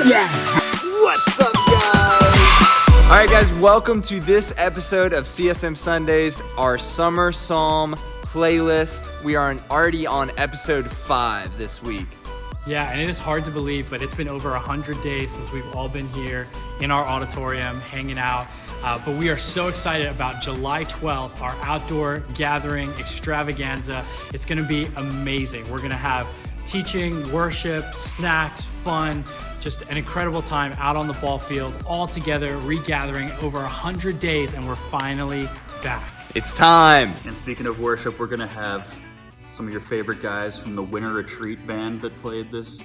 Yes! What's up, guys? All right, guys, welcome to this episode of CSM Sundays, our summer psalm playlist. We are already on episode 5 this week. Yeah, and it is hard to believe, but it's been over 100 days since we've all been here in our auditorium hanging out. But we are so excited about July 12th, our outdoor gathering extravaganza. It's gonna be amazing. We're gonna have teaching, worship, snacks, fun, just an incredible time out on the ball field, all together, regathering over 100 days, and we're finally back. It's time. And speaking of worship, we're gonna have some of your favorite guys from the Winter Retreat band that played this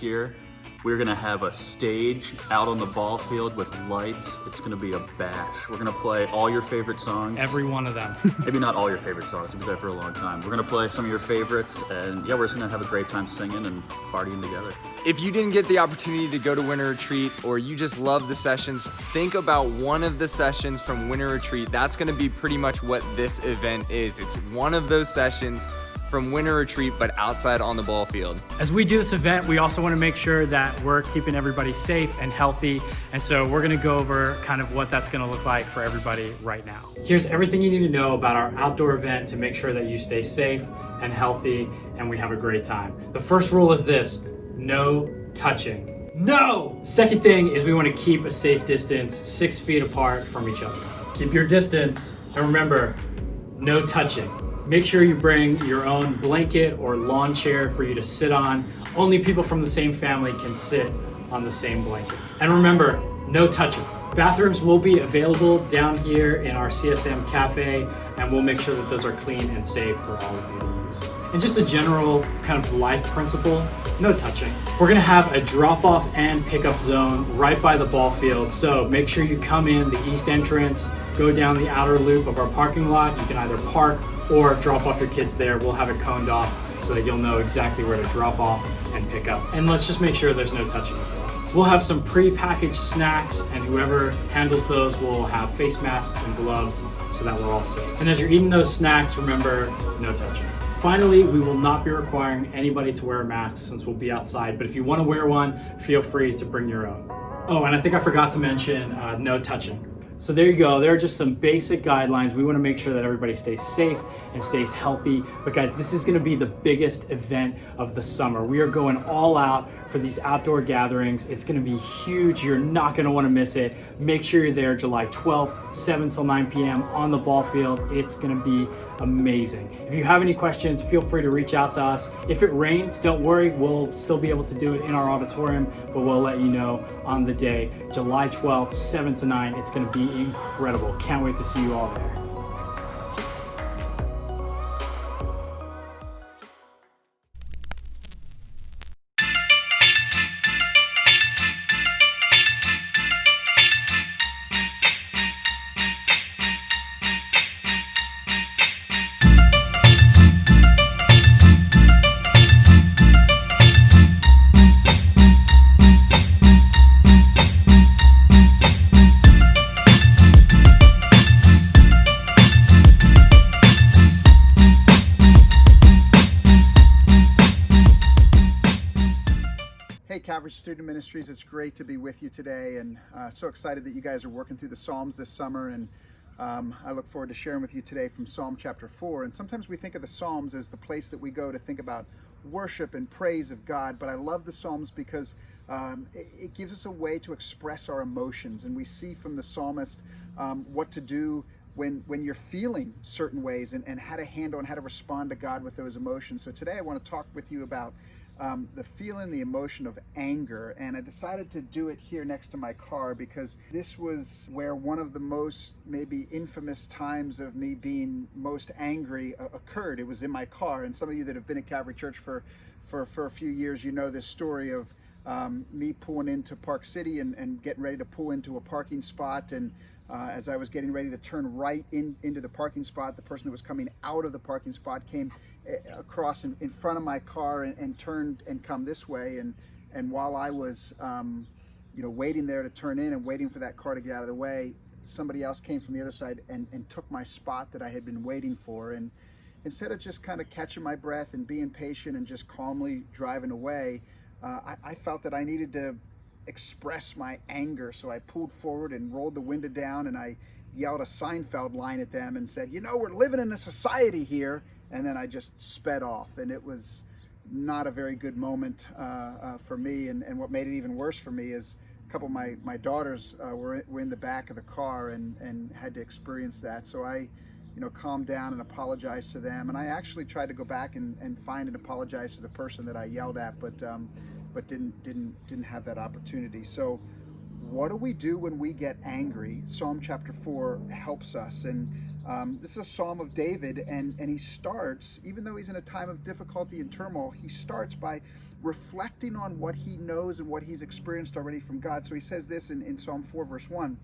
year. We're gonna have a stage out on the ball field with lights. It's gonna be a bash. We're gonna play all your favorite songs. Every one of them. Maybe not all your favorite songs, we've been there for a long time. We're gonna play some of your favorites, and yeah, we're just gonna have a great time singing and partying together. If you didn't get the opportunity to go to Winter Retreat, or you just love the sessions, think about one of the sessions from Winter Retreat. That's gonna be pretty much what this event is. It's one of those sessions from Winter Retreat, but outside on the ball field. As we do this event, we also want to make sure that we're keeping everybody safe and healthy. And so we're going to go over kind of what that's going to look like for everybody right now. Here's everything you need to know about our outdoor event to make sure that you stay safe and healthy and we have a great time. The first rule is this: no touching. No! Second thing is we want to keep a safe distance 6 feet apart from each other. Keep your distance, and remember, no touching. Make sure you bring your own blanket or lawn chair for you to sit on. Only people from the same family can sit on the same blanket. And remember, no touching. Bathrooms will be available down here in our CSM cafe, and we'll make sure that those are clean and safe for all of you to use. And just a general kind of life principle, no touching. We're gonna have a drop-off and pickup zone right by the ball field, so make sure you come in the east entrance, go down the outer loop of our parking lot. You can either park or drop off your kids there. We'll have it coned off so that you'll know exactly where to drop off and pick up. And let's just make sure there's no touching as well. We'll have some pre-packaged snacks, and whoever handles those will have face masks and gloves so that we're all safe. And as you're eating those snacks, remember, no touching. Finally, we will not be requiring anybody to wear a mask since we'll be outside, but if you want to wear one, feel free to bring your own. Oh, and I think I forgot to mention no touching. So there you go. There are just some basic guidelines. We want to make sure that everybody stays safe and stays healthy. But guys, this is going to be the biggest event of the summer. We are going all out for these outdoor gatherings. It's going to be huge. You're not going to want to miss it. Make sure you're there July 12th, 7 till 9 p.m. on the ball field. It's going to be amazing. If you have any questions, feel free to reach out to us. If it rains, don't worry. We'll still be able to do it in our auditorium, but we'll let you know on the day, July 12th, 7 to 9. It's going to be incredible. Can't wait to see you all there. Calvary Student Ministries, it's great to be with you today, and so excited that you guys are working through the Psalms this summer, and I look forward to sharing with you today from Psalm chapter 4. And sometimes we think of the Psalms as the place that we go to think about worship and praise of God, but I love the Psalms because it gives us a way to express our emotions, and we see from the psalmist what to do when you're feeling certain ways, and how to handle and how to respond to God with those emotions. So today I want to talk with you about the feeling, the emotion of anger, and I decided to do it here next to my car because this was where one of the most maybe infamous times of me being most angry occurred. It was in my car, and some of you that have been at Calvary Church for a few years, you know this story of me pulling into Park City and getting ready to pull into a parking spot, and as I was getting ready to turn right into the parking spot, the person that was coming out of the parking spot came across in front of my car and turned and come this way, and while I was waiting there to turn in and waiting for that car to get out of the way, somebody else came from the other side and took my spot that I had been waiting for. And instead of just kind of catching my breath and being patient and just calmly driving away, I felt that I needed to express my anger. So I pulled forward and rolled the window down, and I yelled a Seinfeld line at them and said, we're living in a society here. And then I just sped off, and it was not a very good moment for me. And what made it even worse for me is a couple of my daughters were in the back of the car and had to experience that. So I calmed down and apologized to them. And I actually tried to go back and find and apologize to the person that I yelled at, but didn't have that opportunity. So what do we do when we get angry? Psalm chapter 4 helps us. And this is a Psalm of David, and he starts, even though he's in a time of difficulty and turmoil, he starts by reflecting on what he knows and what he's experienced already from God. So he says this in Psalm 4 verse 1.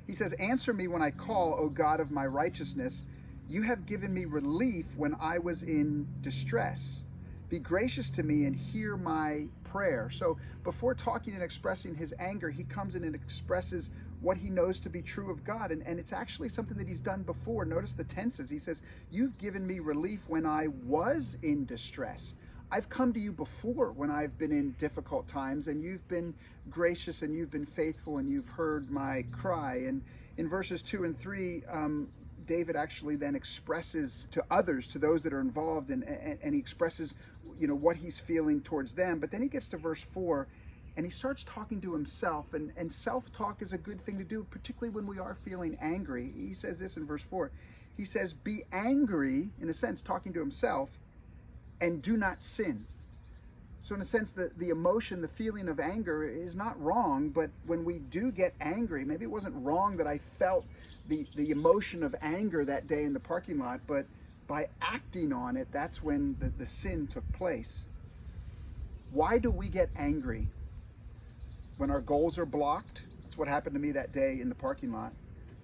He says, "Answer me when I call, O God of my righteousness. You have given me relief when I was in distress. Be gracious to me and hear my prayer." So before talking and expressing his anger, he comes in and expresses what he knows to be true of God. And it's actually something that he's done before. Notice the tenses. He says, "You've given me relief when I was in distress." I've come to you before when I've been in difficult times, and you've been gracious and you've been faithful and you've heard my cry. And in verses 2 and 3, David actually then expresses to others, to those that are involved, and he expresses what he's feeling towards them. But then he gets to verse 4 and he starts talking to himself, and self-talk is a good thing to do, particularly when we are feeling angry. He says this in verse 4. He says, "Be angry," in a sense talking to himself, "and do not sin." So in a sense, the emotion, the feeling of anger is not wrong, but when we do get angry, maybe it wasn't wrong that I felt the emotion of anger that day in the parking lot, but by acting on it, that's when the sin took place. Why do we get angry? When our goals are blocked, that's what happened to me that day in the parking lot.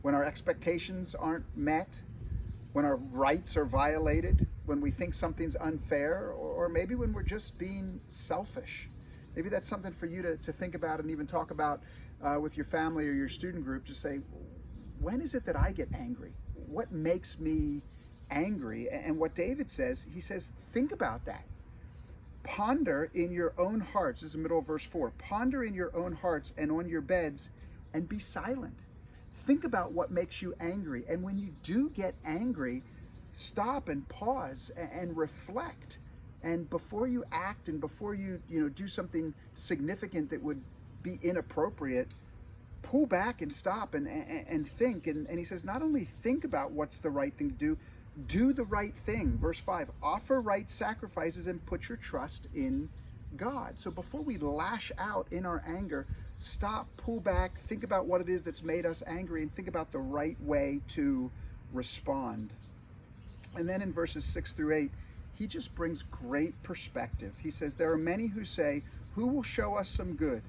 When our expectations aren't met, when our rights are violated, when we think something's unfair, or maybe when we're just being selfish. Maybe that's something for you to think about and even talk about with your family or your student group. To say, when is it that I get angry? What makes me angry? And what David says, he says, think about that. Ponder in your own hearts. This is the middle of verse 4. Ponder in your own hearts and on your beds and be silent. Think about what makes you angry. And when you do get angry, stop and pause and reflect. And before you act and before you do something significant that would be inappropriate, pull back and stop and think. And he says, not only think about what's the right thing to do the right thing. Verse 5, offer right sacrifices and put your trust in God. So before we lash out in our anger, stop, pull back, think about what it is that's made us angry, and think about the right way to respond. And then in verses 6 through 8, he just brings great perspective. He says, there are many who say, who will show us some good?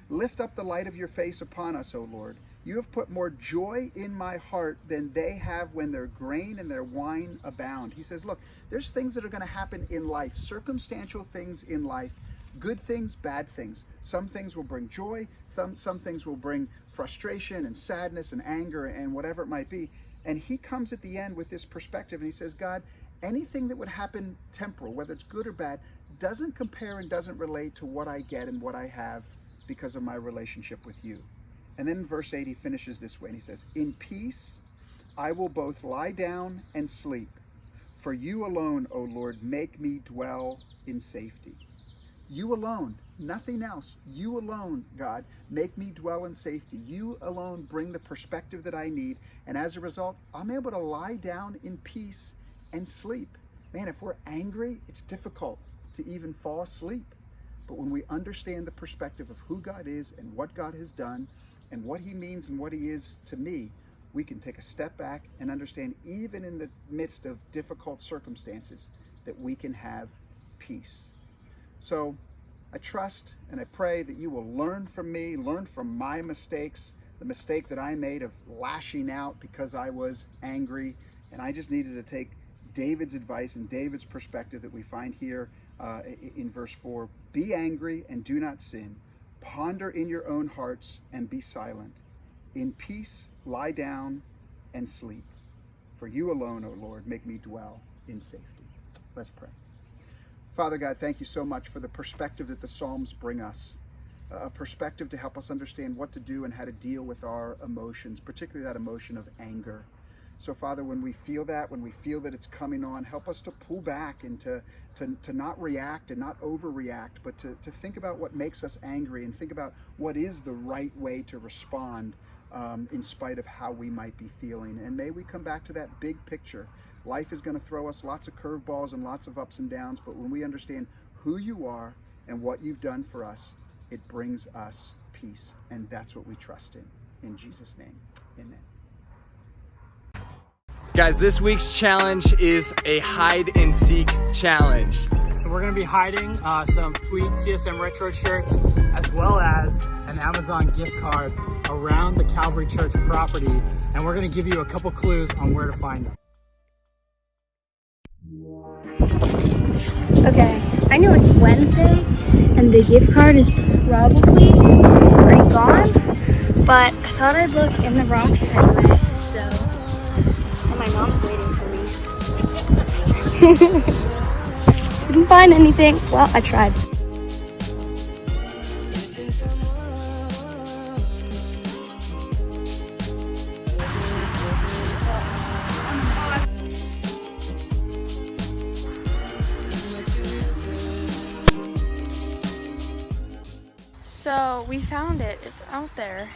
Lift up the light of your face upon us, O Lord. You have put more joy in my heart than they have when their grain and their wine abound. He says, look, there's things that are going to happen in life, circumstantial things in life, good things, bad things. Some things will bring joy, some things will bring frustration and sadness and anger and whatever it might be. And he comes at the end with this perspective and he says, God, anything that would happen temporal, whether it's good or bad, doesn't compare and doesn't relate to what I get and what I have because of my relationship with you. And then in verse 8, he finishes this way, and he says, in peace I will both lie down and sleep. For you alone, O Lord, make me dwell in safety. You alone, nothing else. You alone, God, make me dwell in safety. You alone bring the perspective that I need. And as a result, I'm able to lie down in peace and sleep. Man, if we're angry, it's difficult to even fall asleep. But when we understand the perspective of who God is and what God has done and what he means and what he is to me, we can take a step back and understand, even in the midst of difficult circumstances, that we can have peace. So I trust and I pray that you will learn from me, learn from my mistakes, the mistake that I made of lashing out because I was angry, and I just needed to take David's advice and David's perspective that we find here in verse 4. Be angry and do not sin. Ponder in your own hearts and be silent. In peace lie down and sleep. For you alone, O Lord, make me dwell in safety. Let's pray. Father God, thank you so much for the perspective that the Psalms bring us. a perspective to help us understand what to do and how to deal with our emotions, particularly that emotion of anger. So Father, when we feel that it's coming on, help us to pull back and to not react and not overreact, but to think about what makes us angry and think about what is the right way to respond in spite of how we might be feeling. And may we come back to that big picture. Life is going to throw us lots of curveballs and lots of ups and downs, but when we understand who you are and what you've done for us, it brings us peace. And that's what we trust in. In Jesus' name, amen. Guys, this week's challenge is a hide and seek challenge. So we're gonna be hiding some sweet CSM retro shirts as well as an Amazon gift card around the Calvary Church property. And we're gonna give you a couple clues on where to find them. Okay, I know it's Wednesday and the gift card is probably already gone, but I thought I'd look in the rocks anyway, so. And my mom's waiting for me. Didn't find anything. Well, I tried. So we found it. It's out there,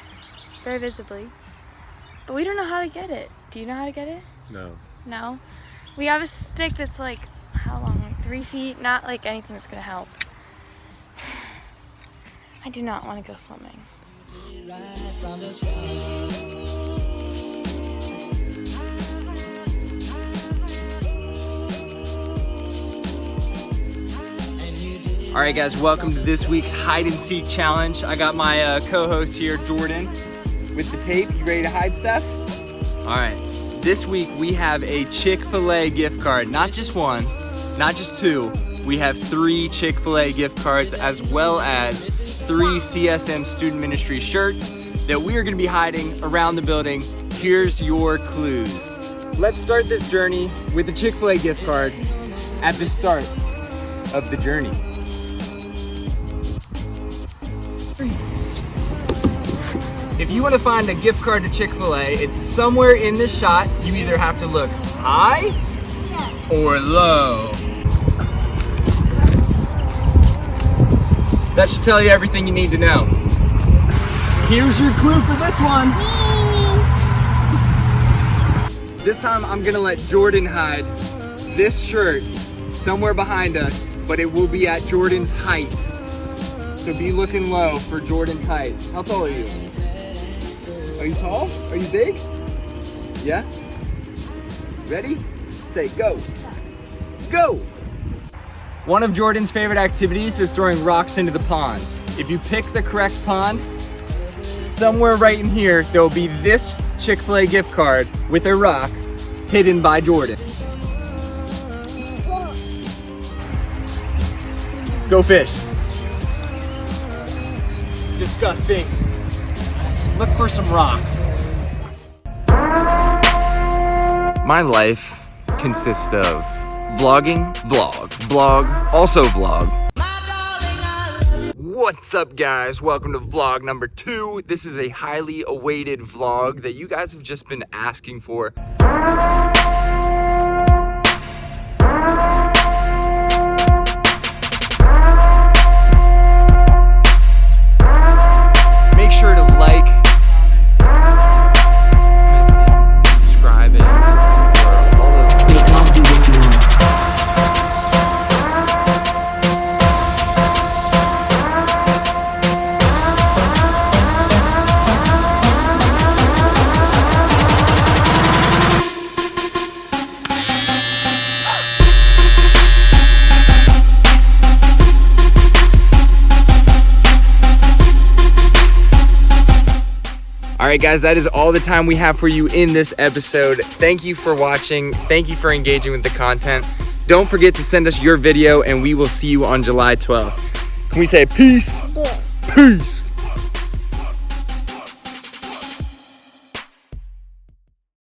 very visibly, but we don't know how to get it. Do you know how to get it? No. No? We have a stick that's like, how long? Like 3 feet? Not like anything that's gonna help. I do not want to go swimming. All right, guys, welcome to this week's hide and seek challenge. I got my co-host here, Jordan, with the tape. You ready to hide stuff? All right, this week we have a Chick-fil-A gift card. Not just one, not just two. We have 3 Chick-fil-A gift cards as well as 3 CSM student ministry shirts that we are gonna be hiding around the building. Here's your clues. Let's start this journey with the Chick-fil-A gift card at the start of the journey. If you want to find a gift card to Chick-fil-A, it's somewhere in this shot. You either have to look high or low. That should tell you everything you need to know. Here's your clue for this one. This time I'm gonna let Jordan hide this shirt somewhere behind us, but it will be at Jordan's height. So be looking low for Jordan's height. How tall are you? Are you tall? Are you big? Yeah? Ready? Say go. Go! One of Jordan's favorite activities is throwing rocks into the pond. If you pick the correct pond, somewhere right in here, there will be this Chick-fil-A gift card with a rock hidden by Jordan. Go fish. Disgusting. Look for some rocks. My life consists of vlogging, vlog, also vlog. What's up, guys? Welcome to vlog number 2. This is a highly awaited vlog that you guys have just been asking for. Make sure to like, subscribe, and for all of They can't do this alone. All right, guys, that is all the time we have for you in this episode. Thank you for watching. Thank you for engaging with the content. Don't forget to send us your video, and we will see you on July 12th. Can we say peace? Yeah. Peace.